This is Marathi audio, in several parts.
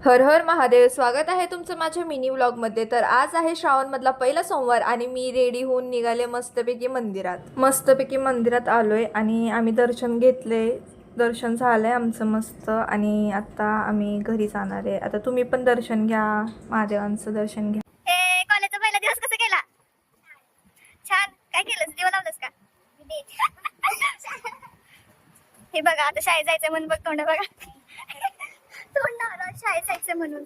हर हर महादेव. स्वागत आहे तुमचं माझ्या मिनी व्लॉगमध्ये. तर आज आहे श्रावणमधला पहिला सोमवार आणि मी रेडी होऊन निघाले मस्तपैकी मंदिरात आलोय आणि आम्ही दर्शन घेतले. दर्शन झालंय आमचं मस्त आणि आता आम्ही घरी जाणार आहे. आता तुम्ही पण दर्शन घ्या, महादेवांचं दर्शन घ्या. कॉलेजचा पहिला दिवस कसा गेला? छान. काय केलंस? दिवा लावलंस का? हे बघा, आता शाळेत जायचं म्हणून बघ तोंड बघा. तोंड शाळेत जायचं म्हणून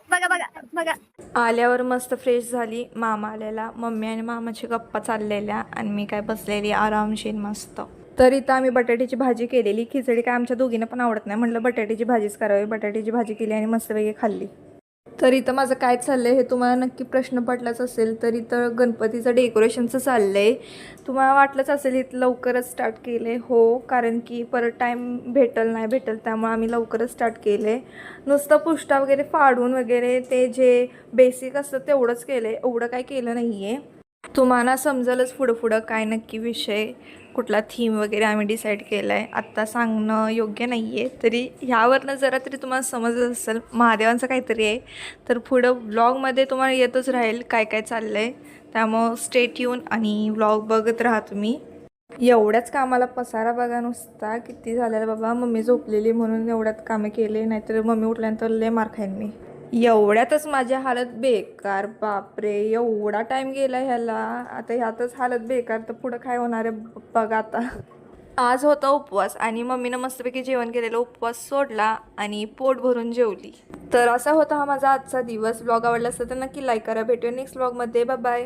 बघा बघा बघा. आल्यावर मस्त फ्रेश झाली. मामा आलेला, मम्मी आणि मामाची गप्पा चाललेल्या आणि मी काय बसलेली आरामशीर मस्त. तर इथं आम्ही बटाट्याची भाजी केलेली. खिचडी काय आमच्या दोघींना पण आवडत नाही, म्हटलं बटाट्याची भाजीच करावी. बटाट्याची भाजी केली आणि मस्तपैकी खाल्ली. तर इथं माझं काय चाललंय हे तुम्हाला नक्की प्रश्न पडलाच असेल. तर इथं गणपतीचं डेकोरेशनचं चाललंय. तुम्हाला वाटलंच असेल इथं लवकरच स्टार्ट केले. हो, कारण की परत टाईम नाही भेटल त्यामुळे आम्ही लवकरच स्टार्ट केले. नुसतं पुष्टा वगैरे फाडून वगैरे ते जे बेसिक असतं तेवढंच केलं आहे, एवढं काय केलं नाही आहे. तुम्हाला समजेलच पुढं काय नक्की विषय, कुठला थीम वगैरे आम्ही डिसाईड केला आहे. आत्ता सांगणं योग्य नाही आहे, तरी ह्यावरनं जरा तरी तुम्हाला समजत असेल महादेवांचं काहीतरी आहे. तर पुढं व्लॉगमध्ये तुम्हाला येतच राहील काय काय चाललं आहे. त्यामुळं स्टे ट्यून आणि व्लॉग बघत राहा तुम्ही. एवढ्याच कामाला पसारा बघा नुसता किती झालेला बाबा. मम्मी झोपलेली म्हणून एवढ्यात कामं केले, नाहीतर मम्मी उठल्यानंतर लय मार खाईन मी. एवढ्यातच माझी हालत बेकार. बापरे, एवढा टाइम गेला ह्याला. आता ह्यातच हालत बेकार तर पुढं काय होणार आहे बघा आता. आज होता उपवास आणि मम्मीनं मस्तपैकी जेवण केलेलं. उपवास सोडला आणि पोट भरून जेवली. तर असा होता हा माझा आजचा दिवस. ब्लॉग आवडला असेल तर नक्की लाईक करा. भेटूया नेक्स्ट ब्लॉगमध्ये. Bye bye.